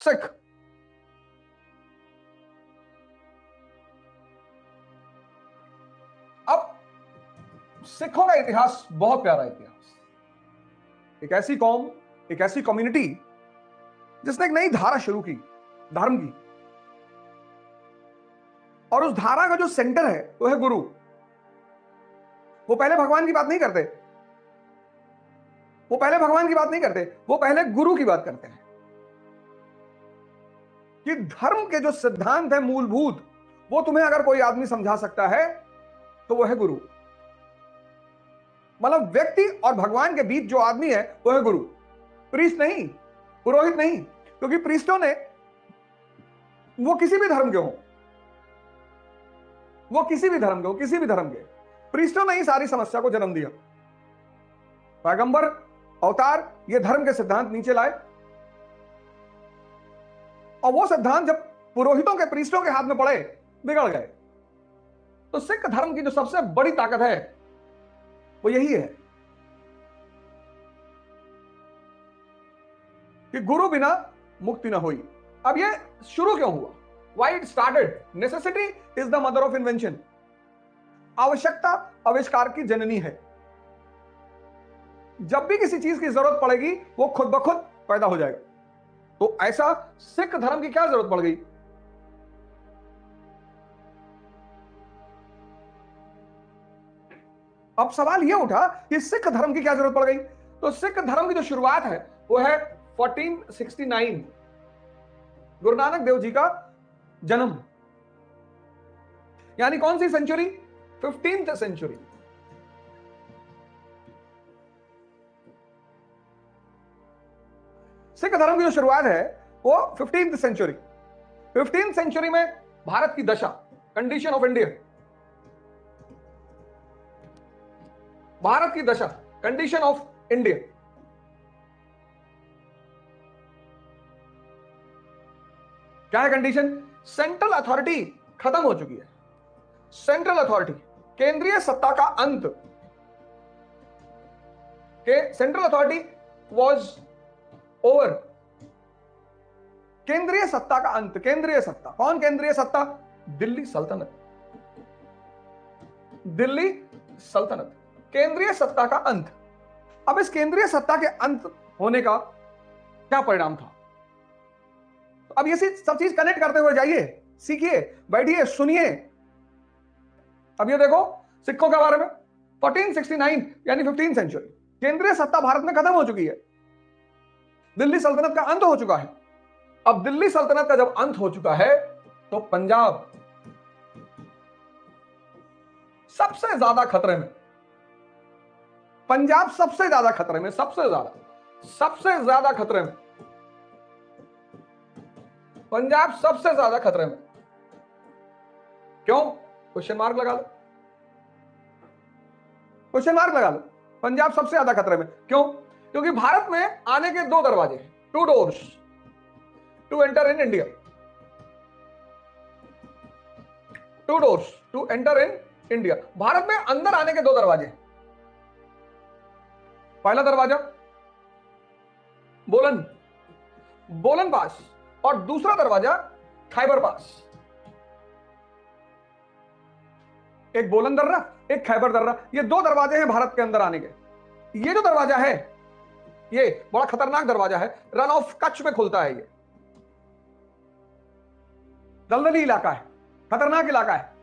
सिख। अब सिखों का इतिहास बहुत प्यारा इतिहास। एक ऐसी कौम, एक ऐसी कम्युनिटी जिसने एक नई धारा शुरू की, धर्म की, और उस धारा का जो सेंटर है वो है गुरु। वो पहले भगवान की बात नहीं करते, वो पहले भगवान की बात नहीं करते, वो पहले गुरु की बात करते हैं कि धर्म के जो सिद्धांत है मूलभूत, वो तुम्हें अगर कोई आदमी समझा सकता है तो वो है गुरु। मतलब व्यक्ति और भगवान के बीच जो आदमी है वो है गुरु, प्रीस्ट नहीं, पुरोहित नहीं। क्योंकि प्रीस्टों ने, वो किसी भी धर्म के हो, वो किसी भी धर्म के हो, किसी भी धर्म के, प्रीस्टों ने ही सारी समस्या को जन्म दिया। पैगंबर, अवतार, ये धर्म के सिद्धांत नीचे लाए, और वो सिद्धांत जब पुरोहितों के, प्रीस्टों के हाथ में पड़े, बिगड़ गए। तो सिख धर्म की जो सबसे बड़ी ताकत है वो यही है कि गुरु बिना मुक्ति ना हुई। अब ये शुरू क्यों हुआ? Why it started? Necessity is the mother of invention. आवश्यकता आविष्कार की जननी है। जब भी किसी चीज की जरूरत पड़ेगी वो खुद ब खुद पैदा हो जाएगा। तो ऐसा सिख धर्म की क्या जरूरत पड़ गई? अब सवाल यह उठा कि सिख धर्म की क्या जरूरत पड़ गई। तो सिख धर्म की जो शुरुआत है वो है 1469, गुरु नानक देव जी का जन्म। यानी कौन सी सेंचुरी? 15th century. सिख धर्म की जो शुरुआत है वो 15th सेंचुरी। 15th सेंचुरी में भारत की दशा, कंडीशन ऑफ इंडिया, भारत की दशा, कंडीशन ऑफ इंडिया। क्या है कंडीशन? सेंट्रल अथॉरिटी खत्म हो चुकी है। सेंट्रल अथॉरिटी, केंद्रीय सत्ता का अंत, के सेंट्रल अथॉरिटी वॉज ओवर। केंद्रीय सत्ता का अंत। केंद्रीय सत्ता कौन? केंद्रीय सत्ता दिल्ली सल्तनत। दिल्ली सल्तनत, केंद्रीय सत्ता का अंत। अब इस केंद्रीय सत्ता के अंत होने का क्या परिणाम था? तो अब ये सब चीज कनेक्ट करते हुए जाइए, सीखिए, बैठिए, सुनिए। अब ये देखो सिखों के बारे में, 1469 यानी 15th सेंचुरी, केंद्रीय सत्ता भारत में खत्म हो चुकी है, दिल्ली सल्तनत का अंत हो चुका है। अब दिल्ली सल्तनत का जब अंत हो चुका है तो पंजाब सबसे ज्यादा खतरे में, पंजाब सबसे ज्यादा खतरे में, सबसे ज्यादा खतरे में, पंजाब सबसे ज्यादा खतरे में। क्यों? क्वेश्चन मार्क लगा लो, क्वेश्चन मार्क लगा लो। पंजाब सबसे ज्यादा खतरे में क्यों? क्योंकि भारत में आने के दो दरवाजे हैं, 2 doors to enter in India, 2 doors to enter in India. Bharat में अंदर आने के 2 दरवाजे हैं। पहला दरवाजा बोलन पास, और दूसरा दरवाजा खैबर पास। एक बोलन दर्रा, एक खैबर दर्रा, ये 2 दरवाजे हैं भारत के अंदर आने के। ये जो दरवाजा है ये बड़ा खतरनाक दरवाजा है, रन ऑफ कच्छ में खुलता है। ये दलदली इलाका है, खतरनाक इलाका है।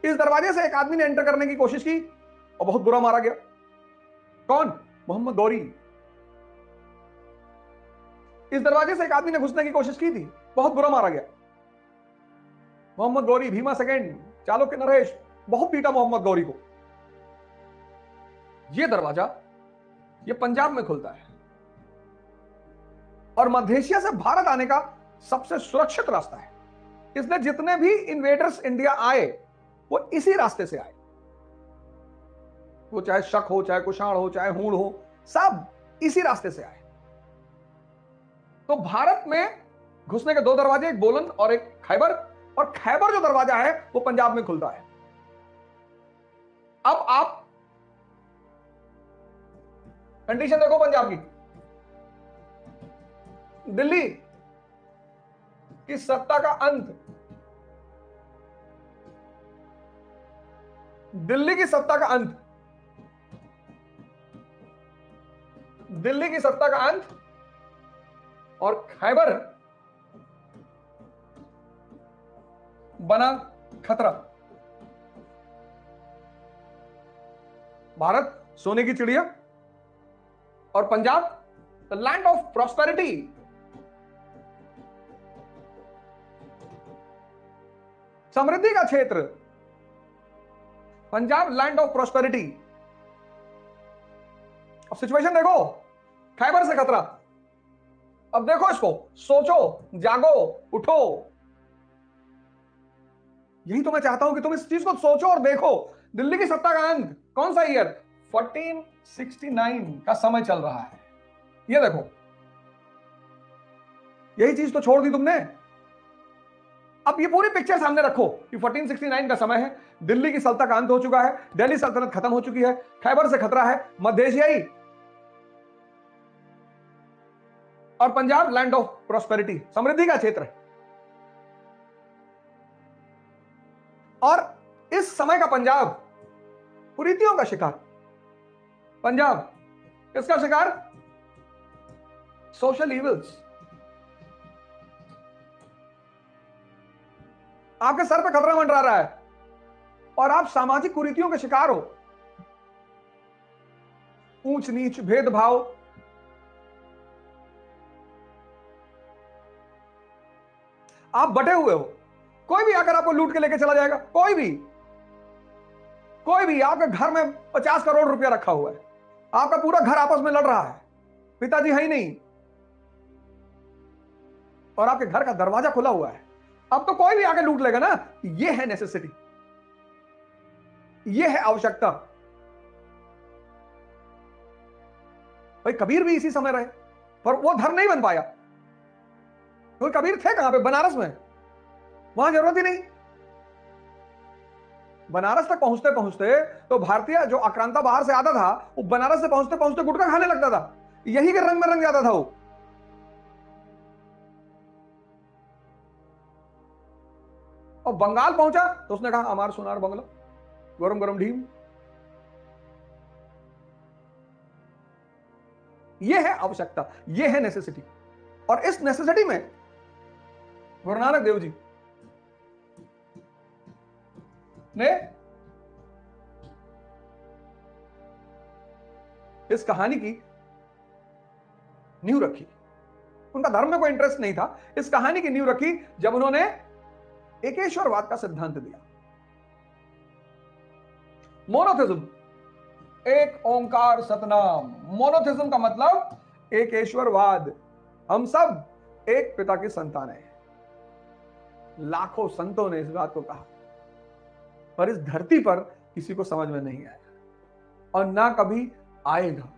इस दरवाजे से एक आदमी ने एंटर करने की कोशिश की और बहुत बुरा मारा गया। कौन? मोहम्मद गौरी। इस दरवाजे से एक आदमी ने घुसने की कोशिश की थी, बहुत बुरा मारा गया। मोहम्मद गौरी, भीमा सेकेंड, चालुक्य नरेश, बहुत पीटा मोहम्मद गौरी को। यह दरवाजा ये पंजाब में खुलता है और मध्य एशिया से भारत आने का सबसे सुरक्षित रास्ता है। इसलिए जितने भी इन्वेडर्स इंडिया आए वो इसी रास्ते से आए, वो चाहे शक हो, चाहे कुषाण हो, चाहे हूण हो, सब इसी रास्ते से आए। तो भारत में घुसने के 2 दरवाजे, एक बोलन और एक खैबर, और खैबर जो दरवाजा है वो पंजाब में खुलता है। अब आप कंडीशन देखो पंजाब की। दिल्ली की सत्ता का अंत, दिल्ली की सत्ता का अंत, दिल्ली की सत्ता का अंत और खैबर बना खतरा। भारत सोने की चिड़िया और Punjab the land of prosperity. समृद्धि का क्षेत्र, पंजाब लैंड ऑफ प्रॉस्पेरिटी। अब सिचुएशन देखो, खैबर से खतरा। अब देखो इसको, सोचो, जागो, उठो। यही तो मैं चाहता हूं कि तुम इस चीज को सोचो और देखो। दिल्ली की सत्ता का अंत, कौन सा ईयर? 1469 का समय चल रहा है। ये देखो, यही चीज तो छोड़ दी तुमने। अब ये पूरी पिक्चर सामने रखो कि 1469 का समय है, दिल्ली की सल्तनत का अंत हो चुका है, दिल्ली सल्तनत खत्म हो चुकी है, खैबर से खतरा है, मध्य एशियाई और पंजाब लैंड ऑफ प्रॉस्पेरिटी, समृद्धि का क्षेत्र है। और इस समय का पंजाब कुरीतियों का शिकार। पंजाब किसका शिकार? Social evils. आपके सर पे खतरा मंडरा रहा है और आप सामाजिक कुरीतियों के शिकार हो। ऊंच नीच, भेदभाव, आप बटे हुए हो। कोई भी आकर आपको लूट के लेके चला जाएगा, कोई भी आपके घर में 50 करोड़ रुपया रखा हुआ है, आपका पूरा घर आपस में लड़ रहा है, पिताजी है ही नहीं और आपके घर का दरवाजा खुला हुआ है। अब तो कोई भी आके लूट लेगा ना। ये है नेसेसिटी, ये है आवश्यकता। भाई कबीर भी इसी समय रहे, पर वो धर्म नहीं बन पाया। तो कबीर थे कहां पे? बनारस में। वहां जरूरत ही नहीं। बनारस तक पहुंचते पहुंचते तो भारतीय जो आक्रांता बाहर से आता था, वो बनारस से पहुंचते पहुंचते गुटखा खाने लगता था। यही के रंग में रंग जाता था वो। और बंगाल पहुंचा तो उसने कहा अमार सोनार बंगला, गरम गरम ढीम। यह है आवश्यकता, यह है नेसेसिटी। और इस नेसेसिटी में गुरु नानक देव जी ने इस कहानी की नींव रखी। उनका धर्म में कोई इंटरेस्ट नहीं था, इस कहानी की नींव रखी जब उन्होंने एकेश्वरवाद का सिद्धांत दिया। मोनोथिज्म, एक ओंकार सतनाम। मोनोथिज्म का मतलब एकेश्वरवाद। हम सब एक पिता की संतान हैं। लाखों संतों ने इस बात को कहा, पर इस धरती पर किसी को समझ में नहीं आया और ना कभी आएगा।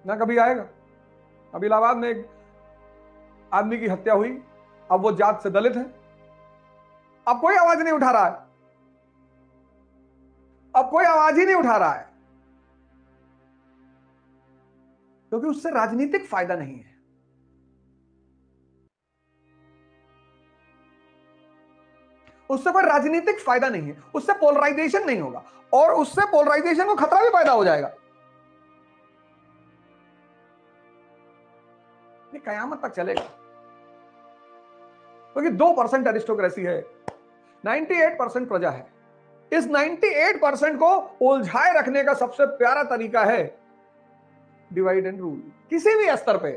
ना कभी आएगा। अब इलाहाबाद में एक आदमी की हत्या हुई, अब वो जात से दलित है, अब कोई आवाज नहीं उठा रहा है। अब कोई आवाज ही नहीं उठा रहा है क्योंकि उससे राजनीतिक फायदा नहीं है। उससे कोई राजनीतिक फायदा नहीं है, उससे पोलराइजेशन नहीं होगा और उससे पोलराइजेशन को खतरा भी पैदा हो जाएगा। ये कयामत तक चलेगा क्योंकि 2% एरिस्टोक्रेसी है, 98% प्रजा है। इस 98% को उलझाए रखने का सबसे प्यारा तरीका है डिवाइड एंड रूल। किसी भी स्तर पे,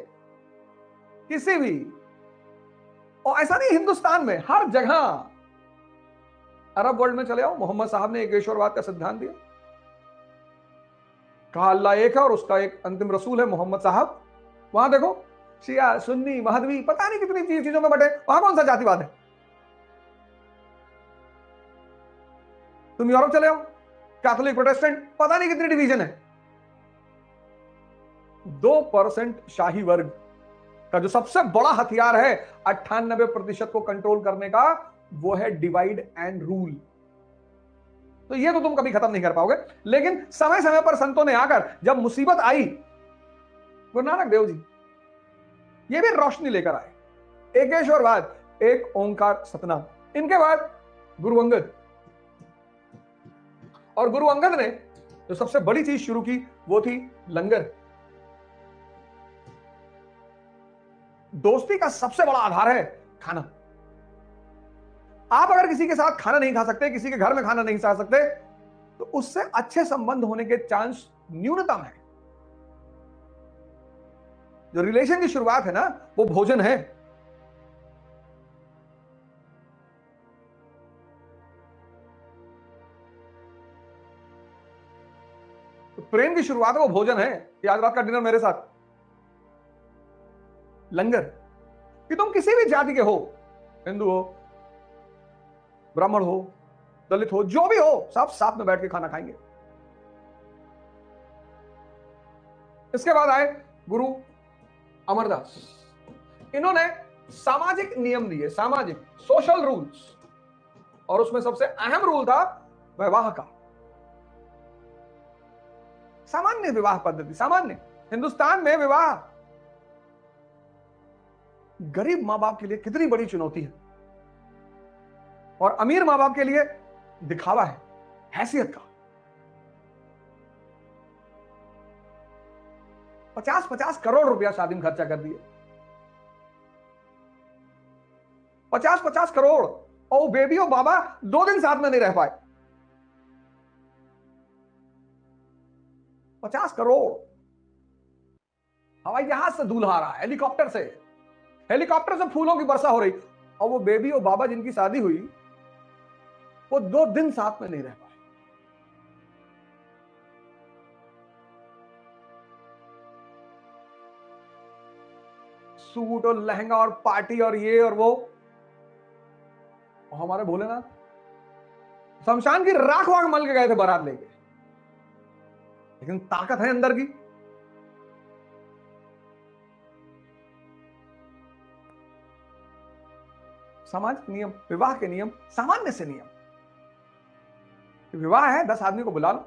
किसी भी, और ऐसा नहीं हिंदुस्तान में, हर जगह। अरब वर्ल्ड में चले आओ, मोहम्मद साहब ने एकेश्वरवाद का सिद्धांत दिया, कहा अल्लाह एक है और उसका एक अंतिम रसूल है मोहम्मद साहब। वहां देखो शिया, सुन्नी, महदवी, पता नहीं कितनी चीजों में बटे। वहां कौन सा जातिवाद है? तुम यूरोप चले आओ, कैथोलिक, प्रोटेस्टेंट, पता नहीं कितनी डिवीजन है। 2% शाही वर्ग का जो सबसे बड़ा हथियार है 98% को कंट्रोल करने का, वो है डिवाइड एंड रूल। तो ये तो तुम कभी खत्म नहीं कर पाओगे। लेकिन समय समय पर संतों ने आकर जब मुसीबत आई गुरु नानक देव जी ये भी रोशनी लेकर आए। एकेश्वरवाद, एक ओंकार सतनाम। इनके बाद गुरु अंगद, और गुरु अंगद ने जो सबसे बड़ी चीज शुरू की वो थी लंगर। दोस्ती का सबसे बड़ा आधार है खाना। आप अगर किसी के साथ खाना नहीं खा सकते, किसी के घर में खाना नहीं खा सकते, तो उससे अच्छे संबंध होने के चांस न्यूनतम है। जो रिलेशन की शुरुआत है ना, वो भोजन है। तो प्रेम की शुरुआत है वो भोजन है। कि आज रात का डिनर मेरे साथ, लंगर। कि तुम किसी भी जाति के हो, हिंदू हो, ब्राह्मण हो, दलित हो, जो भी हो, सब साथ में बैठ के खाना खाएंगे। इसके बाद आए गुरु अमरदास। इन्होंने सामाजिक नियम दिए, सामाजिक सोशल रूल्स, और उसमें सबसे अहम रूल था विवाह का। सामान्य विवाह पद्धति, सामान्य हिंदुस्तान में विवाह गरीब मां बाप के लिए कितनी बड़ी चुनौती है, और अमीर मां बाप के लिए दिखावा है, हैसियत का। 50-50 करोड़ रुपया शादी में खर्चा कर दिए। 50-50 करोड़, और बेबी और बाबा 2 दिन साथ में नहीं रह पाए। 50 करोड़। हवाई जहाज से दूल्हा आ रहा है, हेलीकॉप्टर से फूलों की वर्षा हो रही, और वो बेबी और बाबा जिनकी शादी हुई वो 2 दिन साथ में नहीं रह पाए। सूट और लहंगा और पार्टी और ये और वो, और हमारे भोलेनाथ शमशान की राख वाख मल के गए थे बारात लेके, लेकिन ताकत है अंदर की। सामाजिक नियम, विवाह के नियम, सामान्य से नियम। विवाह है, 10 आदमी को बुला लो,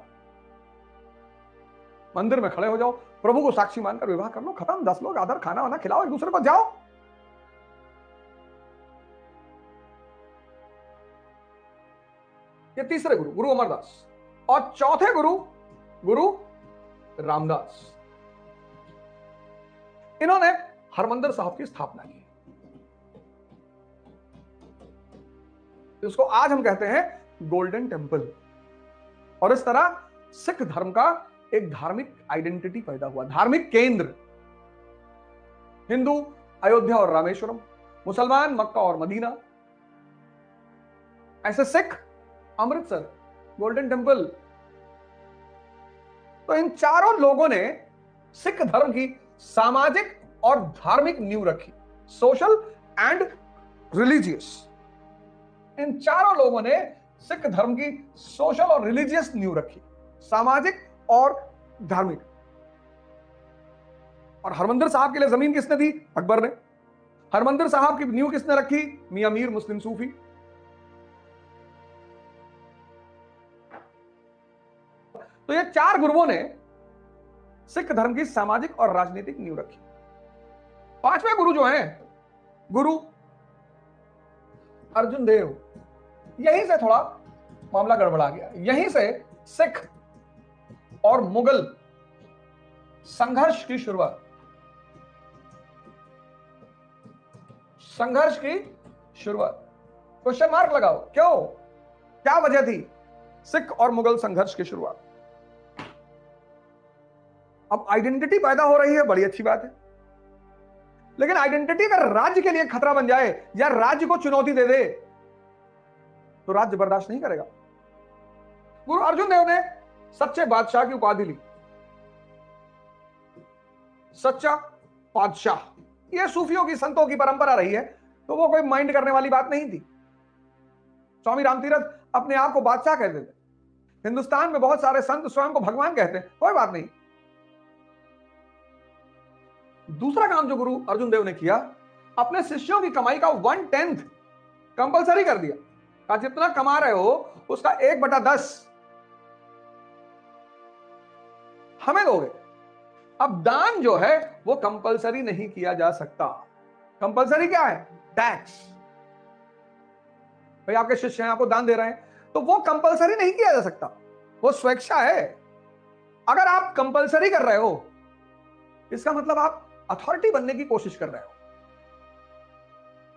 मंदिर में खड़े हो जाओ, प्रभु को साक्षी मानकर विवाह कर लो, खत्म। 10 लोग आदर खाना वाना खिलाओ, एक दूसरे को जाओ। ये तीसरे गुरु, गुरु अमरदास। और चौथे गुरु, गुरु रामदास। इन्होंने हरमंदिर साहब की स्थापना की। इसको आज हम कहते हैं गोल्डन टेम्पल। और इस तरह सिख धर्म का एक धार्मिक आइडेंटिटी पैदा हुआ, धार्मिक केंद्र। हिंदू अयोध्या और रामेश्वरम, मुसलमान मक्का और मदीना, ऐसे सिख अमृतसर, गोल्डन टेम्पल। तो इन चारों लोगों ने सिख धर्म की सामाजिक और धार्मिक नींव रखी, सोशल एंड रिलीजियस। इन चारों लोगों ने सिख धर्म की सोशल और रिलीजियस नींव रखी, सामाजिक और धार्मिक। और हरमंदिर साहब के लिए जमीन किसने दी? अकबर ने। हरमंदिर साहब की नींव किसने रखी? मियां मीर मुस्लिम सूफी। तो ये 4 गुरुओं ने सिख धर्म की सामाजिक और राजनीतिक नींव रखी। 5वें गुरु जो हैं, गुरु अर्जुन देव। यहीं से थोड़ा मामला गड़बड़ा गया, यहीं से सिख और मुगल संघर्ष की शुरुआत, क्वेश्चन मार्क लगाओ, क्यों, क्या वजह थी सिख और मुगल संघर्ष की शुरुआत? अब आइडेंटिटी पैदा हो रही है, बड़ी अच्छी बात है, लेकिन आइडेंटिटी अगर राज्य के लिए खतरा बन जाए या राज्य को चुनौती दे दे तो राज्य बर्दाश्त नहीं करेगा। गुरु अर्जुन देव ने सच्चे बादशाह की उपाधि ली। सच्चा बादशाह, यह सूफियों की, संतों की परंपरा रही है, तो वो कोई माइंड करने वाली बात नहीं थी। स्वामी रामतीरथ अपने आप को बादशाह कहते थे। हिंदुस्तान में बहुत सारे संत स्वयं को भगवान कहते हैं, कोई बात नहीं। दूसरा काम जो गुरु अर्जुन देव ने किया, अपने शिष्यों की कमाई का 1/10 कंपलसरी कर दिया। कहा जितना कमा रहे हो उसका 1/10 हमें दोगे। अब दान जो है वो कंपलसरी नहीं किया जा सकता। कंपलसरी क्या है? टैक्स। भाई आपके शिष्य हैं, आपको दान दे रहे हैं, तो वो कंपलसरी नहीं किया जा सकता, वो स्वेच्छा है। अगर आप कंपलसरी कर रहे हो, इसका मतलब आप अथॉरिटी बनने की कोशिश कर रहे हो।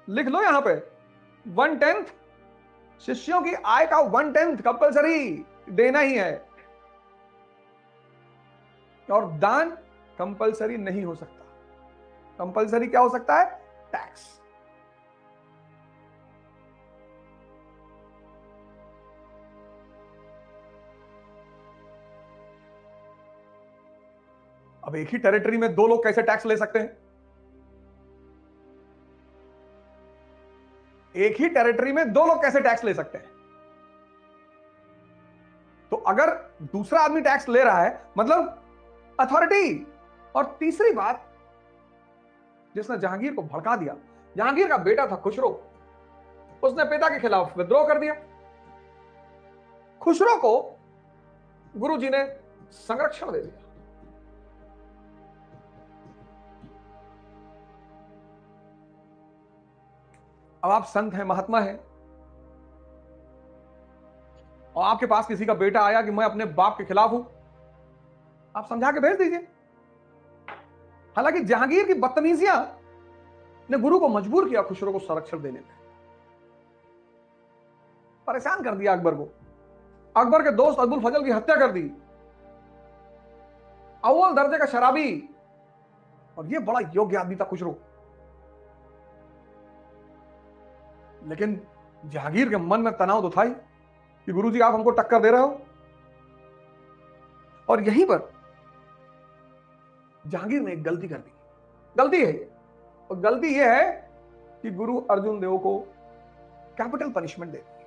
लिख लो यहां पे 1/10 शिष्यों की आय का 1/10 कंपलसरी देना ही है। और दान कंपलसरी नहीं हो सकता। कंपलसरी क्या हो सकता है? टैक्स। अब एक ही टेरिटरी में दो लोग कैसे टैक्स ले सकते हैं? एक ही टेरिटरी में दो लोग कैसे टैक्स ले सकते हैं? तो अगर दूसरा आदमी टैक्स ले रहा है मतलब अथॉरिटी। और तीसरी बात, जिसने जहांगीर को भड़का दिया, जहांगीर का बेटा था खुसरो, उसने पिता के खिलाफ विद्रोह कर दिया। खुसरो को गुरुजी ने संरक्षण दे दिया। अब आप संत हैं, महात्मा हैं, और आपके पास किसी का बेटा आया कि मैं अपने बाप के खिलाफ हूं, आप समझा के भेज दीजिए। हालांकि जहांगीर की बदतमीजियां ने गुरु को मजबूर किया खुसरो को संरक्षण देने में। परेशान कर दिया अकबर को। अकबर के दोस्त अब्दुल फजल की हत्या कर दी। अव्वल दर्जे का शराबी, और ये बड़ा योग्य आदमी था खुसरो। लेकिन जहांगीर के मन में तनाव तो था ही कि गुरुजी आप हमको टक्कर दे रहे हो। और यहीं पर जहांगीर ने एक गलती कर दी। गलती है ये, और गलती यह है कि गुरु अर्जुन देव को कैपिटल पनिशमेंट दे दी,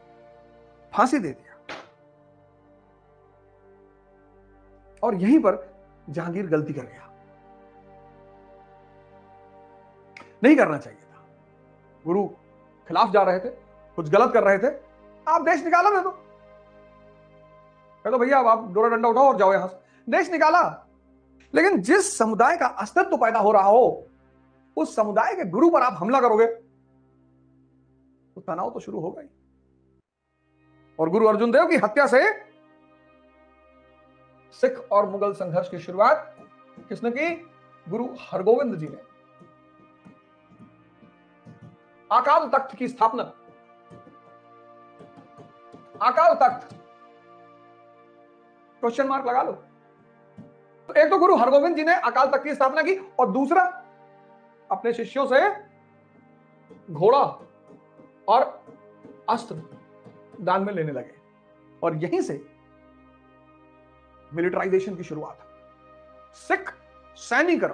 फांसी दे दिया। और यहीं पर जहांगीर गलती कर गया, नहीं करना चाहिए था। गुरु खिलाफ जा रहे थे, कुछ गलत कर रहे थे, आप देश निकाला ना, तो भैया आप डोरा डंडा उठाओ और जाओ यहां से। देश निकाला। लेकिन जिस समुदाय का अस्तित्व पैदा हो रहा हो, उस समुदाय के गुरु पर आप हमला करोगे तो तनाव तो शुरू होगा ही। और गुरु अर्जुन देव की हत्या से सिख और मुगल संघर्ष की शुरुआत किसने की? गुरु हरगोविंद जी ने। अकाल तख्त की स्थापना, अकाल तख्त क्वेश्चन मार्क लगा लो। तो एक तो गुरु हरगोविंद जी ने अकाल तख्त की स्थापना की, और दूसरा अपने शिष्यों से घोड़ा और अस्त्र दान में लेने लगे। और यहीं से मिलिटराइजेशन की शुरुआत। सिख सैनिकरण,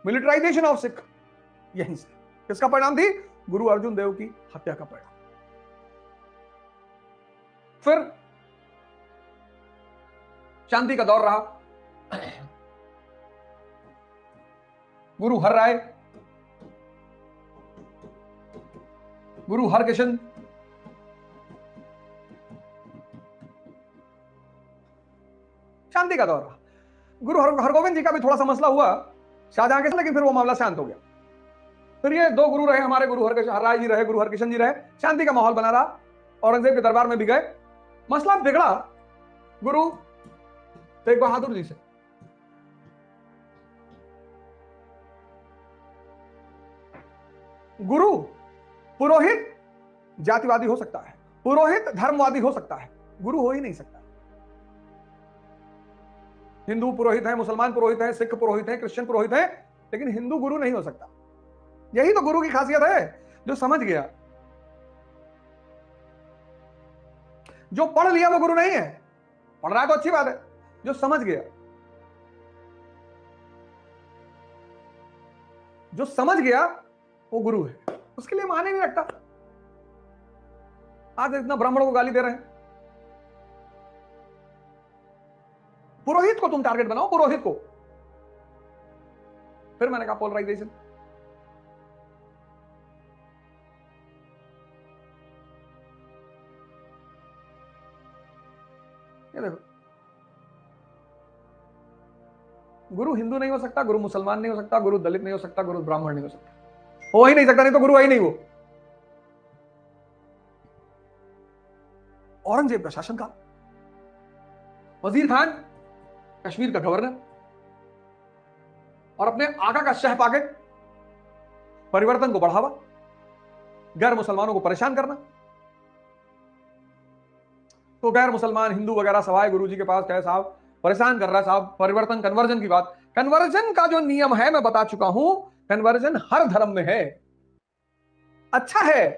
मिलिटराइजेशन ऑफ सिख, यहीं से। किसका परिणाम थी? गुरु अर्जुन देव की हत्या का परिणाम। फिर शांति का दौर रहा। गुरु हर राय, गुरु हरकिशन, शांति का दौर रहा। गुरु हरगोविंद जी का भी थोड़ा सा मसला हुआ शाहजहां के साथ, लेकिन फिर वो मामला शांत हो गया। फिर ये दो गुरु रहे हमारे, गुरु हर राय जी रहे, गुरु हरकिशन जी रहे, शांति का माहौल बना रहा। औरंगजेब के दरबार में भी गए, मसला बिगड़ा गुरु तेग बहादुर जी से। गुरु पुरोहित जातिवादी हो सकता है, पुरोहित धर्मवादी हो सकता है, गुरु हो ही नहीं सकता। हिंदू पुरोहित है, मुसलमान पुरोहित है, सिख पुरोहित है, क्रिश्चियन पुरोहित है, लेकिन हिंदू गुरु नहीं हो सकता। यही तो गुरु की खासियत है, जो समझ गया। जो पढ़ लिया वो गुरु नहीं है, पढ़ रहा है तो अच्छी बात है, जो समझ गया, जो समझ गया वो गुरु है। उसके लिए माने नहीं रखता। आज इतना ब्राह्मणों को गाली दे रहे हैं। पुरोहित को तुम टारगेट बनाओ, पुरोहित को। फिर मैंने कहा पोलराइजेशन। ये देखो, गुरु हिंदू नहीं हो सकता, गुरु मुसलमान नहीं हो सकता, गुरु दलित नहीं हो सकता, गुरु ब्राह्मण नहीं हो सकता, हो ही नहीं सकता, नहीं तो गुरु है ही नहीं वो। औरंगजेब का शासनकाल, वजीर खान कश्मीर का गवर्नर, और अपने आका का शह पाके परिवर्तन को बढ़ावा, गैर मुसलमानों को परेशान करना। तो गैर मुसलमान हिंदू वगैरह सवाए गुरु जी के पास कहे साहब परेशान कर रहा है साहब, परिवर्तन कन्वर्जन की बात। कन्वर्जन का जो नियम है मैं बता चुका हूं, कन्वर्जन हर धर्म में है, अच्छा है।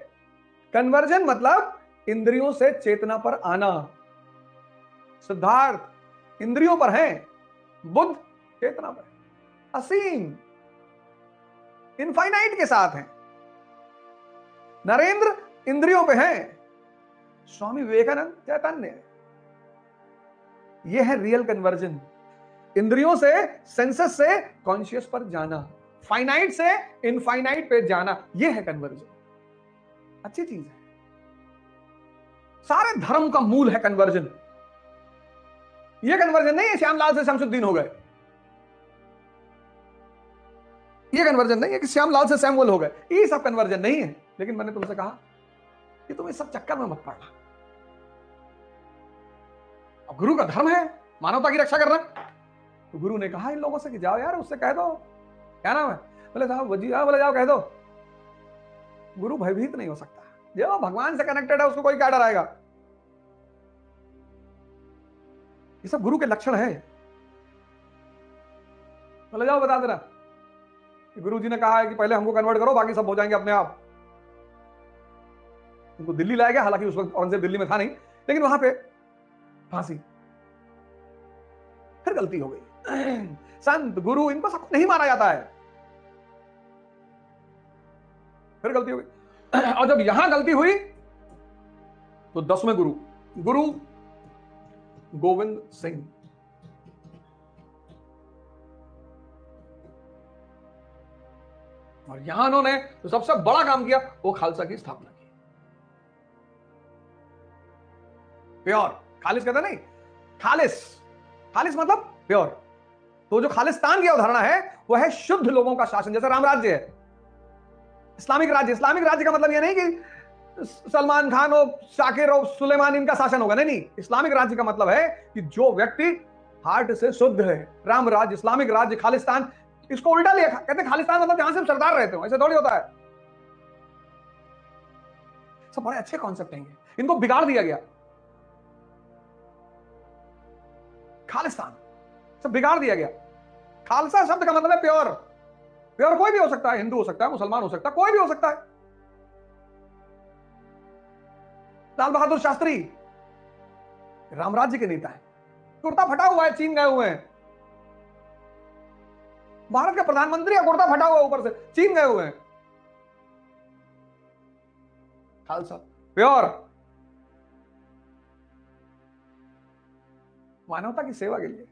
कन्वर्जन मतलब इंद्रियों से चेतना पर आना। सिद्धार्थ इंद्रियों पर है, बुद्ध चेतना पर, असीम इनफाइनाइट के साथ है। नरेंद्र इंद्रियों पे है, स्वामी विवेकानंद चैतन्य। यह है रियल कन्वर्जन, इंद्रियों से सेंसेस से कॉन्शियस पर जाना, फाइनाइट से इनफाइनाइट पे जाना, यह है कन्वर्जन। अच्छी चीज है, सारे धर्म का मूल है कन्वर्जन। यह कन्वर्जन नहीं है श्यामलाल से शमसुद्दीन हो गए, यह कन्वर्जन नहीं है कि श्यामलाल से सैमुअल हो गए, ये सब कन्वर्जन नहीं है। लेकिन मैंने तुमसे कहा कि तुम इस सब चक्कर में मत पड़ना। अब गुरु का धर्म है मानवता की रक्षा करना, तो गुरु ने कहा इन लोगों से कि जाओ यार उससे कह दो, क्या नाम है, बोले साहब वजी, बोले जाओ कह दो। गुरु भयभीत नहीं हो सकता, जो भगवान से कनेक्टेड है उसको कोई क्या डराएगा। ये सब गुरु के लक्षण है। बोले जाओ बता देना, गुरु जी ने कहा है कि पहले हमको कन्वर्ट करो, बाकी सब हो जाएंगे अपने आप। उनको दिल्ली लाया गया, हालांकि उस वक्त औरंगजेब दिल्ली में था नहीं, लेकिन वहां पे फांसी। फिर गलती हो गई, संत गुरु इनको सबको नहीं मारा जाता है, फिर गलती हो गई। और जब यहां गलती हुई तो 10वें गुरु, गुरु गोविंद सिंह, और यहां उन्होंने तो सबसे बड़ा काम किया, वो खालसा की स्थापना की। प्योर, खालिस कहते नहीं, खालिस, खालिस मतलब प्योर। तो जो खालिस्तान की अवधारणा है वो है शुद्ध लोगों का शासन, जैसे राम राज्य है, इस्लामिक राज्य। इस्लामिक राज्य का मतलब यह नहीं कि सलमान खान और शाकिर और सुलेमान इनका शासन होगा, नहीं नहीं। इस्लामिक राज्य का मतलब है कि जो व्यक्ति हार्ट से शुद्ध है। राम राज्य, इस्लामिक राज्य, खालिस्तान, इसको उल्टा लिया, कहते हैं खालिस्तान मतलब जहां से सरदार रहते हो, ऐसे थोड़ी होता है। सब बड़े अच्छे कॉन्सेप्ट हैं, इनको बिगाड़ दिया गया। खालिस्तान सब बिगाड़ दिया गया। खालसा शब्द का मतलब है प्योर। प्योर कोई भी हो सकता है, हिंदू हो सकता है, मुसलमान हो सकता है, कोई भी हो सकता है। लाल बहादुर शास्त्री राम राज्य के नेता है, कुर्ता फटा हुआ है, चीन गए हुए हैं। भारत के प्रधानमंत्री का कुर्ता फटा हुआ ऊपर से, चीन गए हुए हैं। खालसा प्योर, मानवता की सेवा के लिए।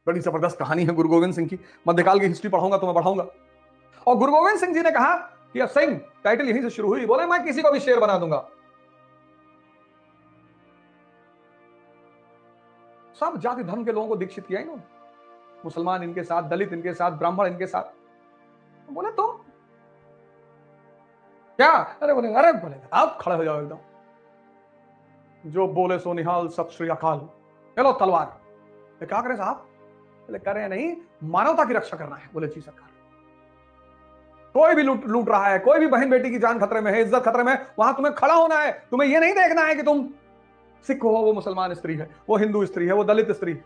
बड़ी जबरदस्त कहानी है गुरु गोविंद सिंह की, मध्यकाल की हिस्ट्री पढ़ाऊंगा तो मैं बढ़ाऊंगा। और गुरु गोविंद सिंह जी ने कहा कि अब सिंह टाइटल यहीं से शुरू हुई, बोले मैं किसी को भी शेर बना दूंगा। सब जाति धर्म के लोगों को दीक्षित किया इन्होंने, मुसलमान इनके साथ, दलित इनके साथ, ब्राह्मण इनके साथ। बोले तो क्या, अरे बोले आप खड़े हो जाओ एकदम, जो बोले सो निहाल, सत श्री अकाल, चलो तलवार। क्या करें साहब, बोले करें नहीं, मानवता की रक्षा करना है। बोले जी सरकार, कोई भी लूट रहा है, कोई भी बहन बेटी की जान खतरे में है, इज्जत खतरे में है, वहां तुम्हें खड़ा होना है। तुम्हें यह नहीं देखना है कि तुम सिख हो, वो मुसलमान स्त्री है, वो हिंदू स्त्री है, वो दलित स्त्री है।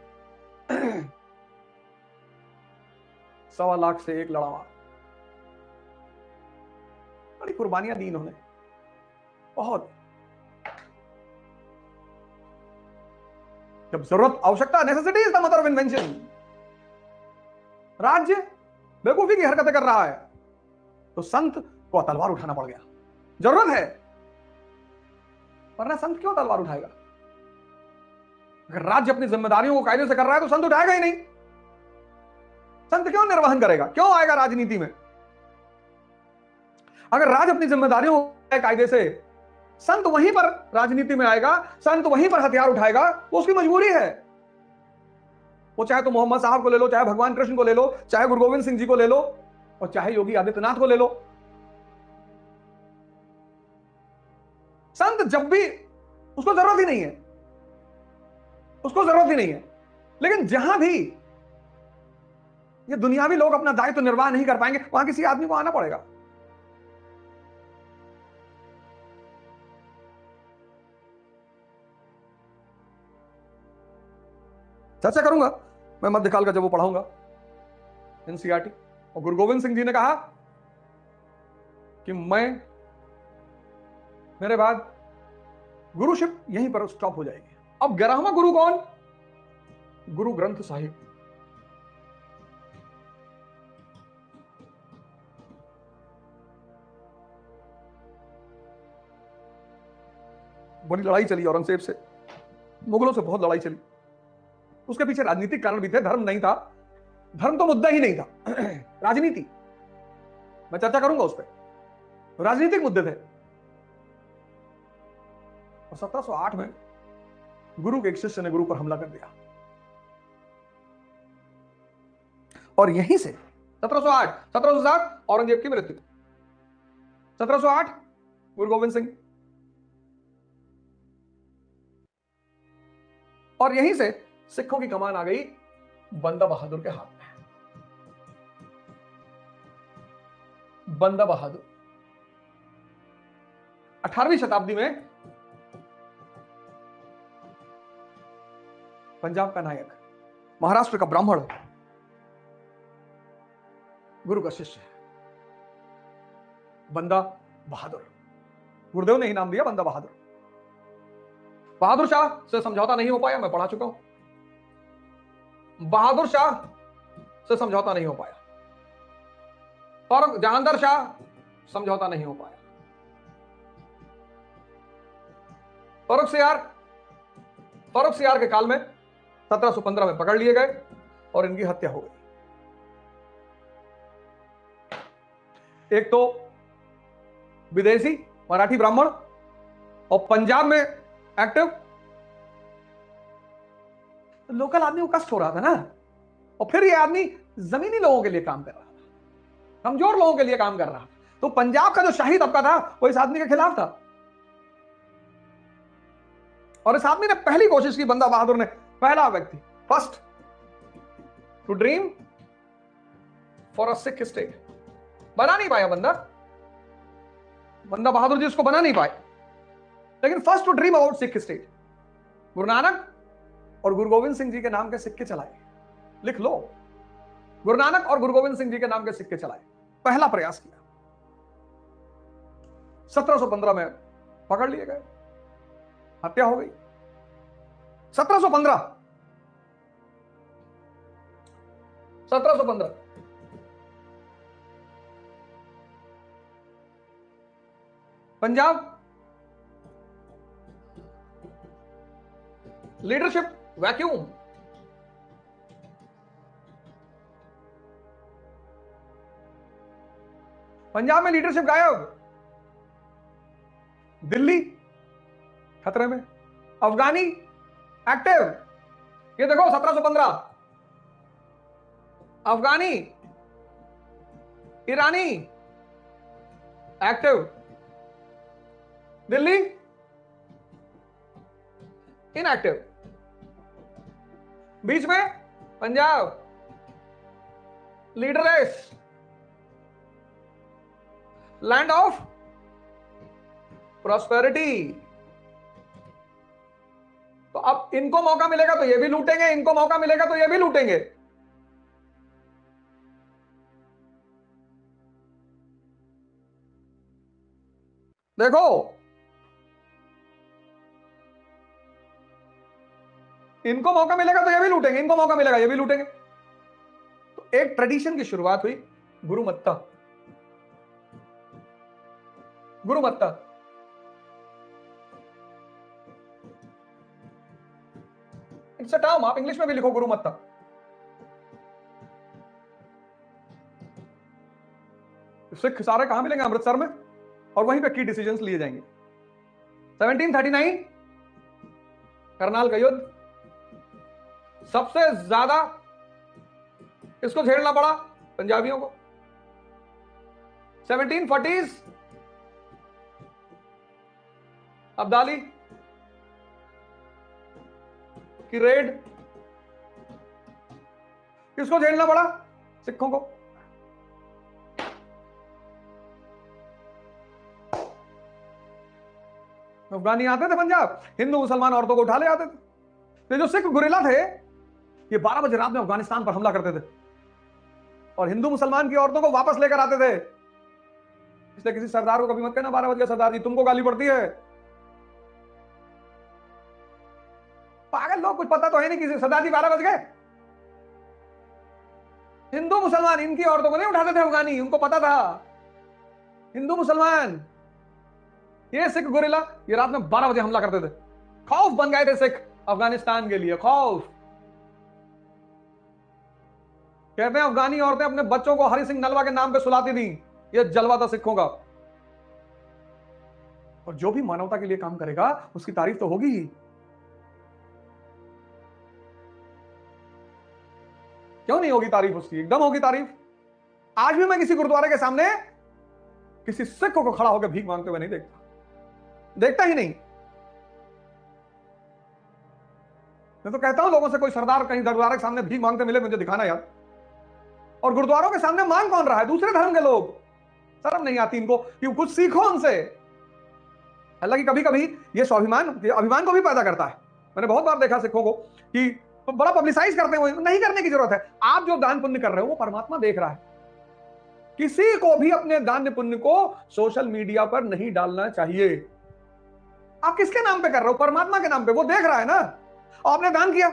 1.25 लाख से एक लड़ावा, बड़ी कुर्बानियां दी इन्होंने, बहुत। जब जरूरत, आवश्यकता, necessity is the mother of invention. राज्य बेवकूफी की हरकतें कर रहा है तो संत को तलवार उठाना पड़ गया, जरूरत है, वरना संत क्यों तलवार उठाएगा। अगर राज्य अपनी जिम्मेदारियों को कायदे से कर रहा है तो संत उठाएगा ही नहीं। संत क्यों निर्वहन करेगा, क्यों आएगा राजनीति में। अगर राज्य अपनी जिम्मेदारियों को कायदे से, संत वहीं पर राजनीति में आएगा, संत वहीं पर हथियार उठाएगा, वो उसकी मजबूरी है। वो चाहे तो मोहम्मद साहब को ले लो, चाहे भगवान कृष्ण को ले लो, चाहे गुरु गोविंद सिंह जी को ले लो, और चाहे योगी आदित्यनाथ को ले लो। संत जब भी, उसको जरूरत ही नहीं है, उसको जरूरत ही नहीं है। लेकिन जहां भी ये दुनियावी लोग अपना दायित्व निर्वाह नहीं कर पाएंगे, वहां किसी आदमी को आना पड़ेगा। चर्चा करूंगा मैं मध्यकाल का जब वो पढ़ाऊंगा एनसीईआरटी। और गुरु गोविंद सिंह जी ने कहा कि मेरे बाद गुरुशिप यहीं पर स्टॉप हो जाएगी। अब 11वां गुरु कौन? गुरु ग्रंथ साहिब। बड़ी लड़ाई चली औरंगजेब से, मुगलों से बहुत लड़ाई चली। उसके पीछे राजनीतिक कारण भी थे, धर्म नहीं था, धर्म तो मुद्दा ही नहीं था। राजनीति, मैं चर्चा करूंगा उस पर। राजनीतिक मुद्दे थे। और 1708 में गुरु के एक शिष्य ने गुरु पर हमला कर दिया। और यहीं से 1707 औरंगजेब की मृत्यु, 1708 गुरु गोविंद सिंह, और यहीं से सिखों की कमान आ गई बंदा बहादुर के हाथ में। बंदा बहादुर 18वीं शताब्दी में पंजाब का नायक, महाराष्ट्र का ब्राह्मण, गुरु का शिष्य है बंदा बहादुर। गुरुदेव ने ही नाम दिया बंदा बहादुर। बहादुर शाह से समझौता नहीं हो पाया, मैं पढ़ा चुका हूं। बहादुर शाह से समझौता नहीं हो पाया, और जहांगीर शाह समझौता नहीं हो पाया। फर्रुख सियार के काल में 1715 में पकड़ लिए गए और इनकी हत्या हो गई। एक तो विदेशी मराठी ब्राह्मण, और पंजाब में एक्टिव लोकल आदमी को कष्ट हो रहा था ना। और फिर ये आदमी जमीनी लोगों के लिए काम कर रहा था, कमजोर लोगों के लिए काम कर रहा था। तो पंजाब का जो शाही तबका था वो इस आदमी के खिलाफ था। और इस आदमी ने पहली कोशिश की, बंदा बहादुर ने, पहला व्यक्ति, first to dream for a Sikh state. बना नहीं पाया बंदा बहादुर जी उसको बना नहीं पाए, लेकिन first to dream about Sikh state. Guru Nanak और गुरु गोविंद सिंह जी के नाम के सिक्के चलाए, लिख लो, गुरु नानक और गुरु गोविंद सिंह जी के नाम के सिक्के चलाए, पहला प्रयास किया। 1715 में पकड़ लिए गए, हत्या हो गई। 1715 पंजाब लीडरशिप वैक्यूम। पंजाब में लीडरशिप गायब, दिल्ली खतरे में, अफगानी एक्टिव। ये देखो 1715 अफगानी ईरानी एक्टिव, दिल्ली इनएक्टिव। बीच में Punjab leaderless, land of prosperity. तो अब इनको मौका मिलेगा तो ये भी लूटेंगे, इनको मौका मिलेगा तो ये भी लूटेंगे। देखो इनको मौका मिलेगा तो ये भी लूटेंगे, इनको मौका मिलेगा ये भी लूटेंगे। तो एक ट्रेडिशन की शुरुआत हुई, गुरुमत्ता। गुरुमत्ता इट्स अ टर्म, आप इंग्लिश में भी लिखो गुरुमत्ता। सिख सारे कहां मिलेंगे? अमृतसर में, और वहीं पे की डिसीजंस लिए जाएंगे। 1739 करनाल का युद्ध, सबसे ज्यादा इसको झेलना पड़ा पंजाबियों को। 1740s अब्दाली की रेड, किसको झेलना पड़ा? सिखों को। अफगानी आते थे पंजाब, हिंदू मुसलमान औरतों को उठा ले आते थे। तो जो सिख गुरिल्ला थे ये 12 बजे रात में अफगानिस्तान पर हमला करते थे और हिंदू मुसलमान की औरतों को वापस लेकर आते थे। इसलिए किसी सरदार को कभी मत कहना 12 बजे सरदार जी, तुमको गाली पड़ती है। पागल लोग, कुछ पता तो है नहीं किसी सरदार जी 12 बज गए। हिंदू मुसलमान इनकी औरतों को नहीं उठाते थे अफगानी, उनको पता था। हिंदू मुसलमान, ये सिख गुरिल्ला ये रात में 12 बजे हमला करते थे। खौफ बन गए थे सिख अफगानिस्तान के लिए, खौफ। कहते हैं अफगानी औरतें अपने बच्चों को हरि सिंह नलवा के नाम पे सुलाती थी। ये जलवा था सिखों का। और जो भी मानवता के लिए काम करेगा उसकी तारीफ तो होगी ही। क्यों नहीं होगी तारीफ उसकी? एकदम होगी तारीफ। आज भी मैं किसी गुरुद्वारे के सामने किसी सिख को खड़ा होकर भीख मांगते हुए नहीं देखता ही नहीं। मैं तो कहता हूं लोगों से, कोई सरदार कहीं गुरुद्वारे के सामने भीख मांगते मिले मुझे दिखाना यार। और गुरुद्वारों के सामने मांग कौन रहा है? दूसरे धर्म के लोग। शर्म नहीं आती इनको कि कुछ सीखो उनसे। हालांकि कभी कभी ये स्वाभिमान अभिमान को भी पैदा करता है। मैंने बहुत बार देखा सिखों को कि तो बड़ा पब्लिसाइज करते हैं। नहीं करने की जरूरत है। आप जो दान पुण्य कर रहे हो वो परमात्मा देख रहा है। किसी को भी अपने दान पुण्य को सोशल मीडिया पर नहीं डालना चाहिए। आप किसके नाम पे कर रहे हो? परमात्मा के नाम पे। वो देख रहा है ना। और आपने दान किया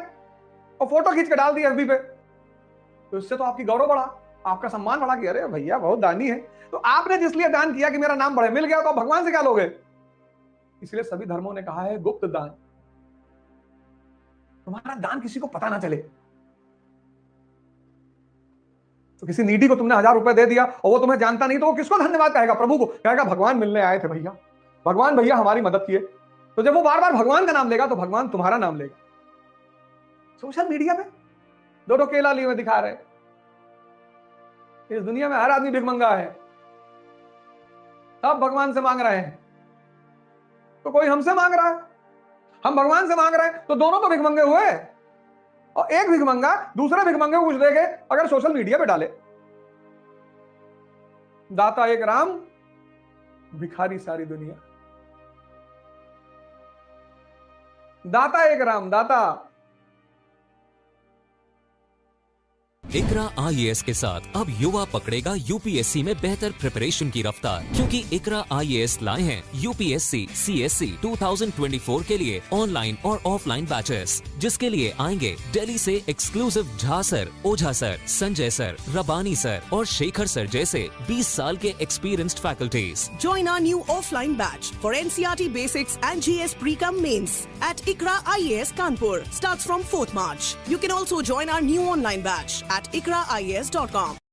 और फोटो खींच के डाल दिया एफबी पे, तो इससे तो आपकी गौरव बढ़ा, आपका सम्मान बढ़ा कि अरे भैया बहुत दानी है। तो आपने जिसलिए दान किया कि मेरा नाम बढ़े, मिल गया, तो आप भगवान से क्या लोगे? इसलिए सभी धर्मों ने कहा है गुप्त दान। तुम्हारा दान किसी को पता ना चले। तो किसी नीडी को तुमने 1000 रुपए दे दिया और वो तुम्हें जानता नहीं, तो वो किसको धन्यवाद कहेगा? प्रभु को कहेगा भगवान मिलने आए थे भैया, भगवान भैया हमारी मदद किए। तो जब वो बार बार भगवान का नाम लेगा तो भगवान तुम्हारा नाम लेगा। सोशल मीडिया पे दो केला लिए हुए दिखा रहे। इस दुनिया में हर आदमी भिखमंगा है, सब भगवान से मांग रहे हैं। तो कोई हमसे मांग रहा है, हम भगवान से मांग रहे हैं, तो दोनों तो भिखमंगे हुए। और एक भिखमंगा दूसरे भिखमंगे को कुछ देके अगर सोशल मीडिया पे डाले, दाता एक राम भिखारी सारी दुनिया। दाता एक राम, दाता। इकरा IAS के साथ अब युवा पकड़ेगा यूपीएससी में बेहतर प्रिपरेशन की रफ्तार, क्योंकि इकरा IAS लाए हैं यूपीएससी CSC 2024 के लिए ऑनलाइन और ऑफलाइन बैचेस, जिसके लिए आएंगे दिल्ली से एक्सक्लूसिव झा सर, ओझा सर, संजय सर, रबानी सर और शेखर सर जैसे 20 साल के experienced faculties. Join our new offline batch for NCERT Basics and GS Pre-Com Mains at Ikra IAS Kanpur. Starts from 4th March. You can also join our new online batch at ikraias.com.